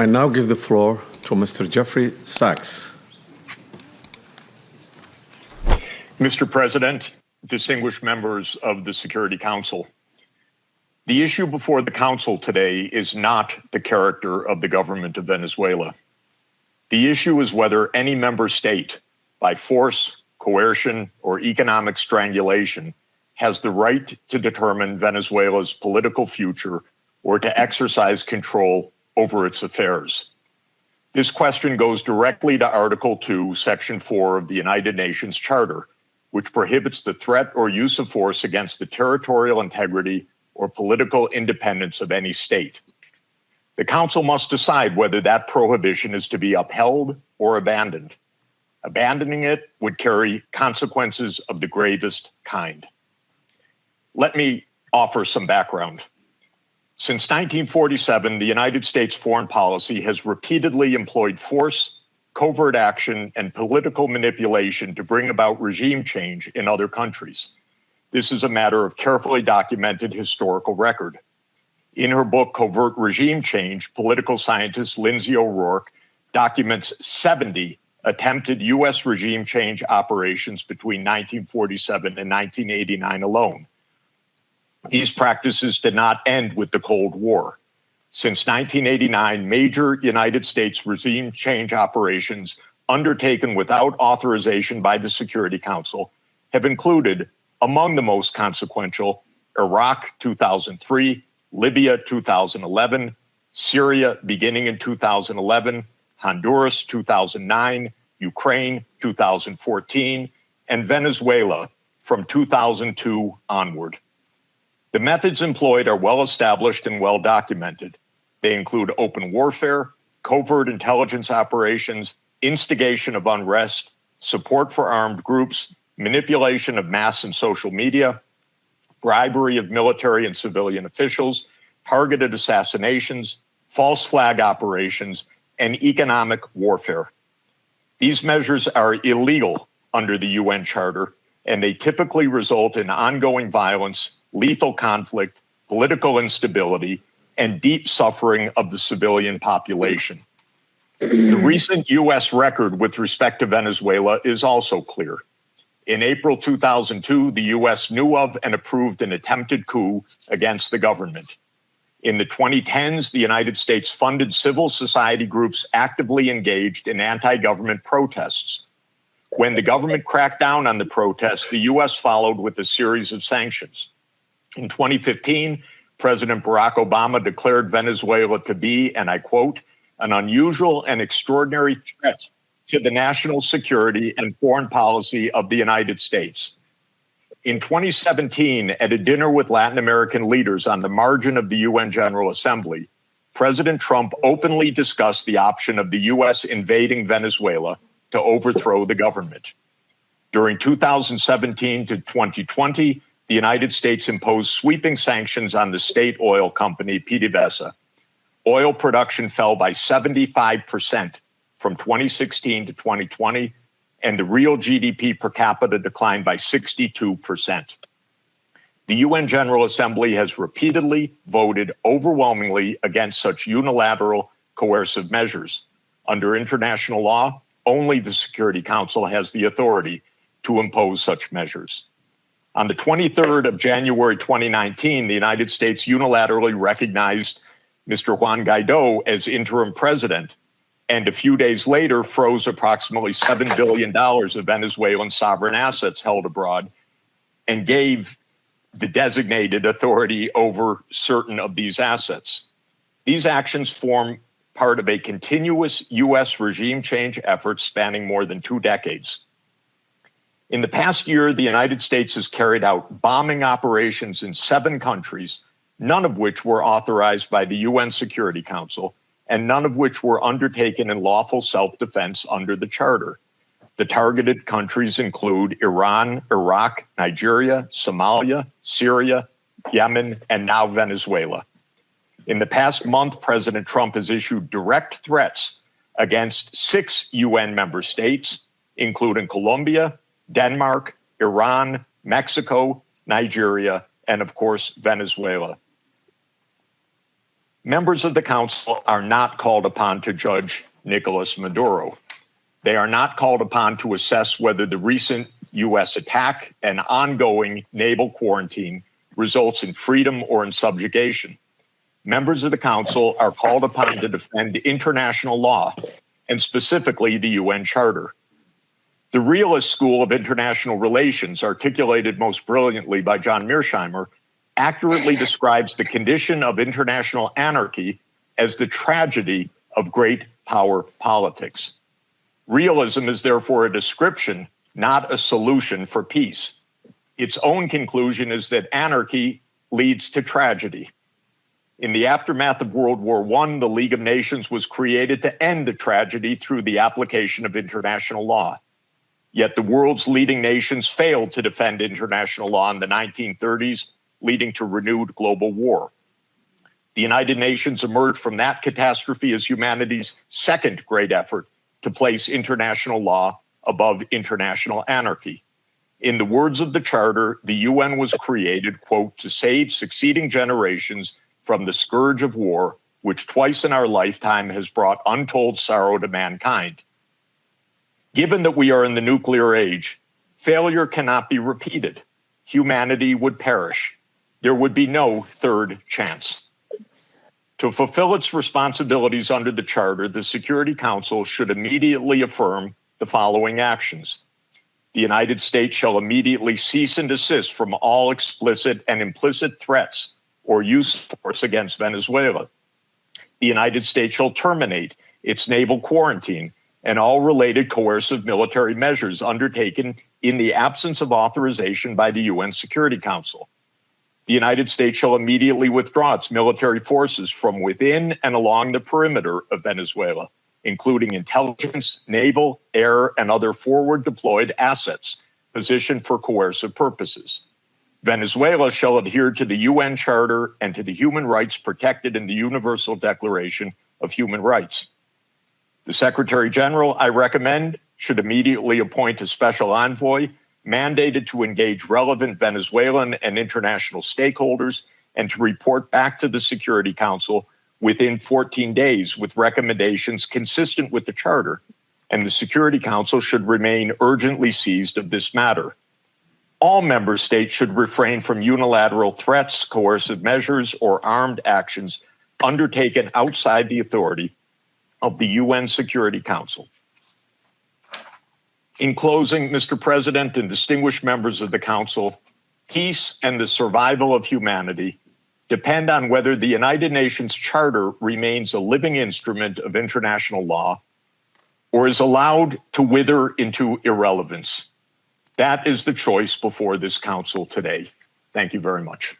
I now give the floor to Mr. Jeffrey Sachs. Mr. President, distinguished members of the Security Council, the issue before the Council today is not the character of the government of Venezuela. The issue is whether any member state, by force, coercion, or economic strangulation, has the right to determine Venezuela's political future or to exercise control over its affairs. This question goes directly to Article 2, Section 4 of the United Nations Charter, which prohibits the threat or use of force against the territorial integrity or political independence of any state. The Council must decide whether that prohibition is to be upheld or abandoned. Abandoning it would carry consequences of the gravest kind. Let me offer some background. Since 1947, the United States foreign policy has repeatedly employed force, covert action, and political manipulation to bring about regime change in other countries. This is a matter of carefully documented historical record. In her book, Covert Regime Change, political scientist Lindsay O'Rourke documents 70 attempted U.S. regime change operations between 1947 and 1989 alone. These practices did not end with the Cold War. Since 1989, major United States regime change operations undertaken without authorization by the Security Council have included, among the most consequential, Iraq 2003, Libya 2011, Syria beginning in 2011, Honduras 2009, Ukraine 2014, and Venezuela from 2002 onward. The methods employed are well established and well documented. They include open warfare, covert intelligence operations, instigation of unrest, support for armed groups, manipulation of mass and social media, bribery of military and civilian officials, targeted assassinations, false flag operations, and economic warfare. These measures are illegal under the UN Charter, and they typically result in ongoing violence, lethal conflict, political instability, and deep suffering of the civilian population. The recent U.S. record with respect to Venezuela is also clear. In April 2002, the U.S. knew of and approved an attempted coup against the government. In the 2010s, the United States funded civil society groups actively engaged in anti-government protests. When the government cracked down on the protests, the U.S. followed with a series of sanctions. In 2015, President Barack Obama declared Venezuela to be, and I quote, an unusual and extraordinary threat to the national security and foreign policy of the United States. In 2017, at a dinner with Latin American leaders on the margin of the UN General Assembly, President Trump openly discussed the option of the U.S. invading Venezuela to overthrow the government. During 2017 to 2020, the United States imposed sweeping sanctions on the state oil company PDVSA. Oil production fell by 75% from 2016 to 2020, and the real GDP per capita declined by 62%. The UN General Assembly has repeatedly voted overwhelmingly against such unilateral coercive measures. Under international law, only the Security Council has the authority to impose such measures. On the 23rd of January 2019, the United States unilaterally recognized Mr. Juan Guaido as interim president, and a few days later froze approximately $7 billion of Venezuelan sovereign assets held abroad and gave the designated authority over certain of these assets. These actions form part of a continuous U.S. regime change effort spanning more than 2 decades. In the past year, the United States has carried out bombing operations in 7 countries, none of which were authorized by the UN Security Council, and none of which were undertaken in lawful self-defense under the Charter. The targeted countries include Iran, Iraq, Nigeria, Somalia, Syria, Yemen, and now Venezuela. In the past month, President Trump has issued direct threats against 6 UN member states, including Colombia, Denmark, Iran, Mexico, Nigeria, and of course, Venezuela. Members of the Council are not called upon to judge Nicolas Maduro. They are not called upon to assess whether the recent U.S. attack and ongoing naval quarantine results in freedom or in subjugation. Members of the Council are called upon to defend international law, and specifically the UN Charter. The realist school of international relations, articulated most brilliantly by John Mearsheimer, accurately describes the condition of international anarchy as the tragedy of great power politics. Realism is therefore a description, not a solution for peace. Its own conclusion is that anarchy leads to tragedy. In the aftermath of World War I, the League of Nations was created to end the tragedy through the application of international law. Yet the world's leading nations failed to defend international law in the 1930s, leading to renewed global war. The United Nations emerged from that catastrophe as humanity's second great effort to place international law above international anarchy. In the words of the Charter, the UN was created, quote, to save succeeding generations from the scourge of war, which twice in our lifetime has brought untold sorrow to mankind. Given that we are in the nuclear age, failure cannot be repeated. Humanity would perish. There would be no third chance. To fulfill its responsibilities under the Charter, the Security Council should immediately affirm the following actions. The United States shall immediately cease and desist from all explicit and implicit threats or use of force against Venezuela. The United States shall terminate its naval quarantine and all related coercive military measures undertaken in the absence of authorization by the UN Security Council. The United States shall immediately withdraw its military forces from within and along the perimeter of Venezuela, including intelligence, naval, air, and other forward deployed assets positioned for coercive purposes. Venezuela shall adhere to the UN Charter and to the human rights protected in the Universal Declaration of Human Rights. The Secretary General, I recommend, should immediately appoint a special envoy mandated to engage relevant Venezuelan and international stakeholders and to report back to the Security Council within 14 days with recommendations consistent with the Charter, and the Security Council should remain urgently seized of this matter. All member states should refrain from unilateral threats, coercive measures, or armed actions undertaken outside the authority of the UN Security Council. In closing, Mr. President and distinguished members of the Council, peace and the survival of humanity depend on whether the United Nations Charter remains a living instrument of international law or is allowed to wither into irrelevance. That is the choice before this Council today. Thank you very much.